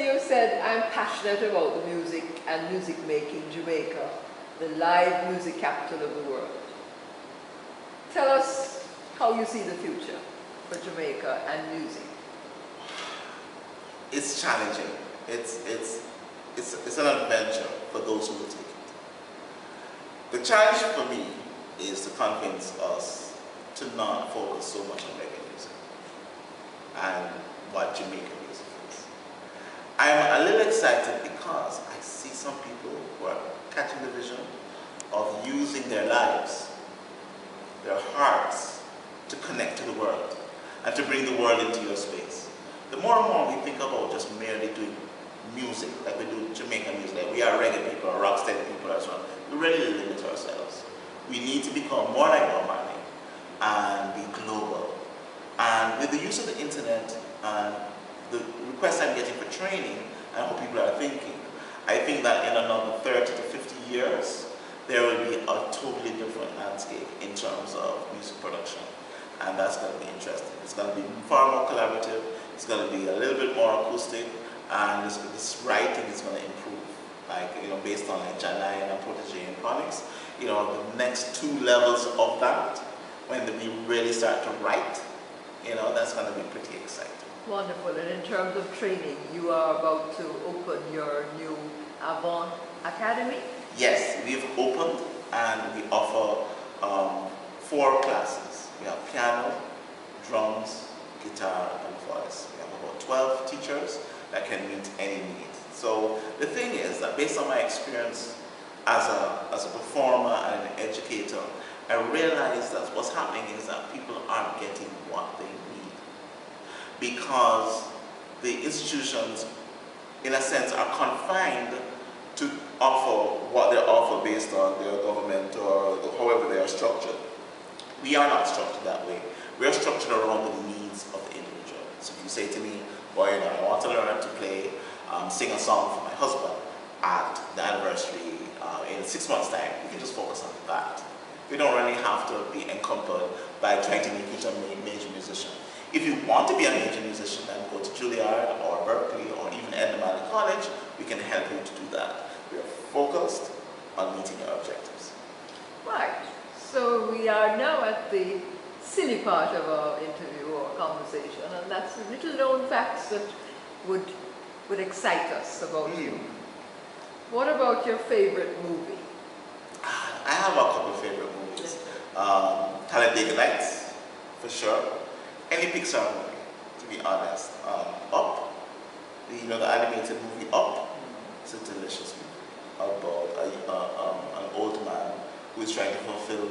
you said, I'm passionate about the music and music making Jamaica, the live music capital of the world. Tell us how you see the future for Jamaica and music. It's challenging. It's an adventure for those who will take it. The challenge for me is to convince us to not focus so much on reggae music and what Jamaican music is. I'm a little excited because I see some people who are catching the vision of using their lives, their hearts, to connect to the world and to bring the world into your space. The more and more we think about just merely doing music, like we do Jamaican music, like we are reggae people or rocksteady people as well, we really limit ourselves. We need to become more like Bob Marley and be global. And with the use of the internet and the requests I'm getting for training and how people are thinking, I think that in another 30 to 50 years, there will be a totally different landscape in terms of music production. And that's going to be interesting. It's going to be far more collaborative, it's going to be a little bit more acoustic, and this writing is going to improve. Like, you know, based on like Janai and Protege and Phonics, you know, the next 2 levels of that, when we really start to write, you know, that's going to be pretty exciting. Wonderful. And in terms of training, you are about to open your new Avant Academy? Yes, we've opened and we offer 4 classes. We have piano, drums, guitar, and voice. We have about 12 teachers that can meet any need. So the thing is that based on my experience as a performer and an educator, I realized that what's happening is that people aren't getting what they need because the institutions, in a sense, are confined to offer what they offer based on their government or however they are structured. We are not structured that way. We are structured around the needs of the individual. So if you say to me, boy, you know, I want to learn to play, sing a song for my husband at the anniversary in 6 months' time, we can just focus on that. We don't really have to be encumbered by trying to make you a major musician. If you want to be a major musician, then go to Juilliard or Berkeley or even Emrie College. We can help you to do that. We are focused on meeting your objectives. Right. So we are now at the silly part of our interview or conversation, and that's the little known facts that would excite us about you. What about your favorite movie? I have a couple of favorite movies. Talladega Nights, for sure. Any Pixar movie, to be honest. Up, the animated movie Up. It's a delicious movie about an old man who is trying to fulfill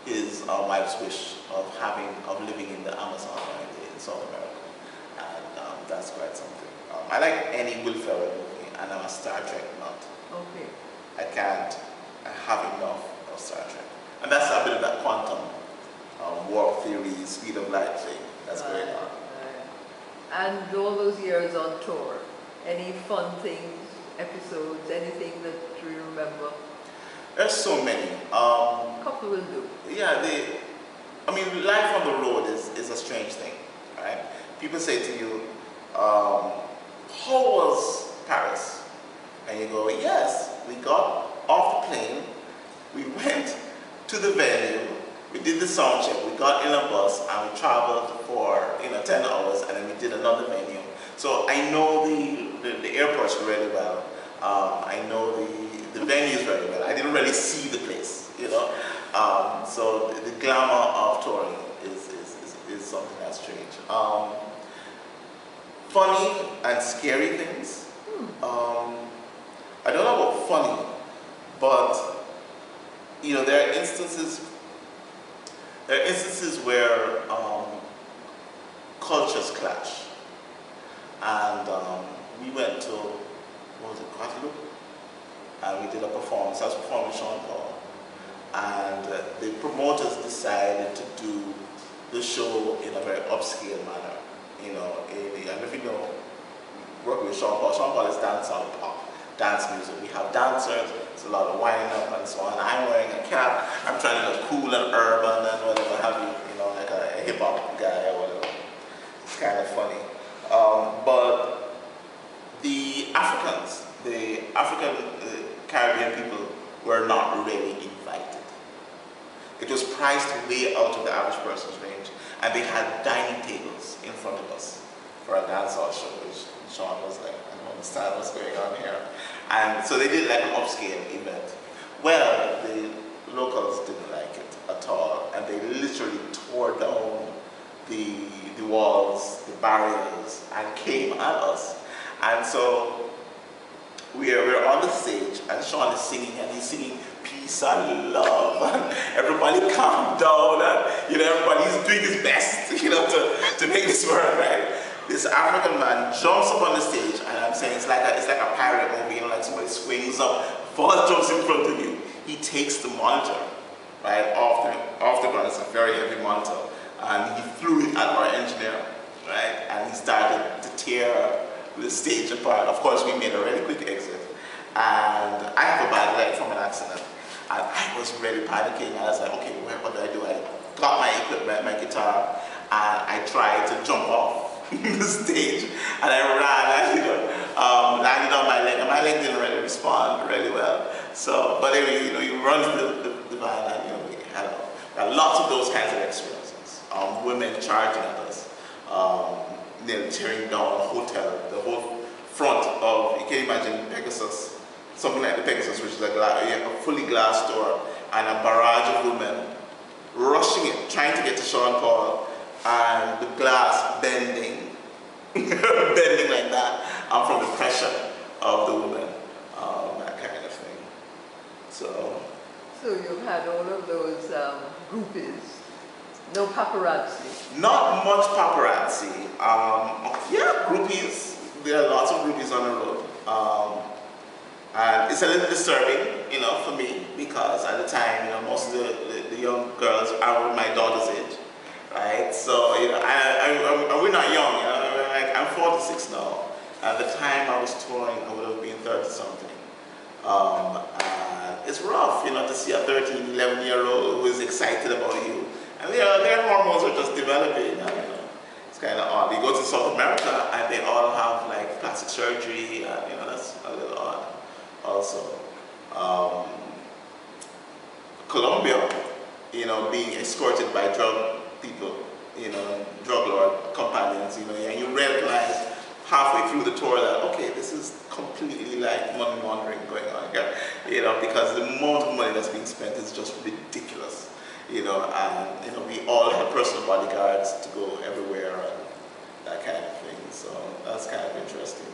his wife's wish of living in the Amazon in South America, and that's quite something. I like any Will Ferrell movie, and I'm a Star Trek nut. Okay. I have enough of Star Trek, and that's a bit of that quantum warp theory, speed of light thing that's going on. And all those years on tour, any fun things, episodes, anything that you remember? There's so many. Couple will do. Yeah, life on the road is a strange thing, right? People say to you, how was Paris? And you go, yes, we got off the plane, we went to the venue, we did the sound check, we got in a bus, and we traveled for 10 hours, and then we did another venue. So I know the airports really well. I know the venues very well. I didn't really see the place, so the glamour of touring is something that's strange. Funny and scary things. I don't know about funny, but there are instances where cultures clash, and we went to, what was it, Guadeloupe, and we did a performance. I was performing with Sean Paul, and the promoters decided to do the show in a very upscale manner. And if you know, working with Sean Paul is dance music. We have dancers, it's a lot of winding up and so on. I'm wearing a cap, I'm trying to look cool and urban and whatever have you, like a hip hop guy or whatever. It's kind of funny. But the Africans, the African Caribbean people were not really invited. It was priced way out of the average person's range, and they had dining tables in front of us for a dancehall show, which Sean was like, I don't understand what's going on here. And so they did like an upscale event. Well, the locals didn't like it at all, and they literally tore down the walls, the barriers, and came at us. And so we're on the stage, and Sean is singing, and he's singing peace and love, and everybody calm down, and everybody's doing his best, to make this work, right? This African man jumps up on the stage, and I'm saying it's like a pirate movie, like somebody swings up, falls, jumps in front of you. He takes the monitor, right, off the ground. It's a very heavy monitor, and he threw it at our engineer, right, and he started to tear the stage apart. Of course, we made a really quick exit, and I have a bad leg from an accident, and I was really panicking. I was like, okay, what do? I got my equipment, my guitar, and I tried to jump off the stage, and I ran, and landed on my leg, and my leg didn't really respond really well. So, but anyway, you run through the van, and we had lots of those kinds of experiences. Women charging at us, tearing down a hotel, the whole front of, you can imagine Pegasus, something like the Pegasus, which is a fully glass door, and a barrage of women rushing it, trying to get to Sean Paul, and the glass bending, bending like that, from the pressure of the women, that kind of thing. So you've had all of those groupies, no paparazzi? Not much paparazzi. Yeah, groupies, there are lots of groupies on the road. And it's a little disturbing, for me, because at the time, most of the young girls are my daughter's age. Right, so we're not young. I'm 46 now. At the time I was touring, I would have been 30 something. And it's rough, to see a 13, 11-year-old who is excited about you, and their hormones are just developing. It's kind of odd. You go to South America, and they all have like plastic surgery, and that's a little odd. Also, Colombia, being escorted by drug people, drug lord companions, and you realize halfway through the tour that, okay, this is completely like money laundering going on here, because the amount of money that's being spent is just ridiculous, and, we all have personal bodyguards to go everywhere and that kind of thing, so that's kind of interesting.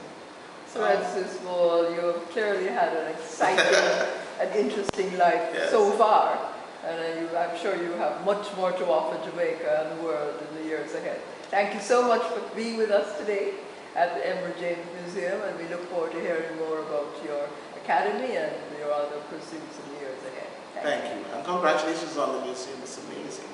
Seretse Small, you have clearly had an exciting and interesting life Yes. so far. And I'm sure you have much more to offer Jamaica and the world in the years ahead. Thank you so much for being with us today at the Emrie James Museum, and we look forward to hearing more about your academy and your other pursuits in the years ahead. Thank you. And congratulations on the museum. It's amazing.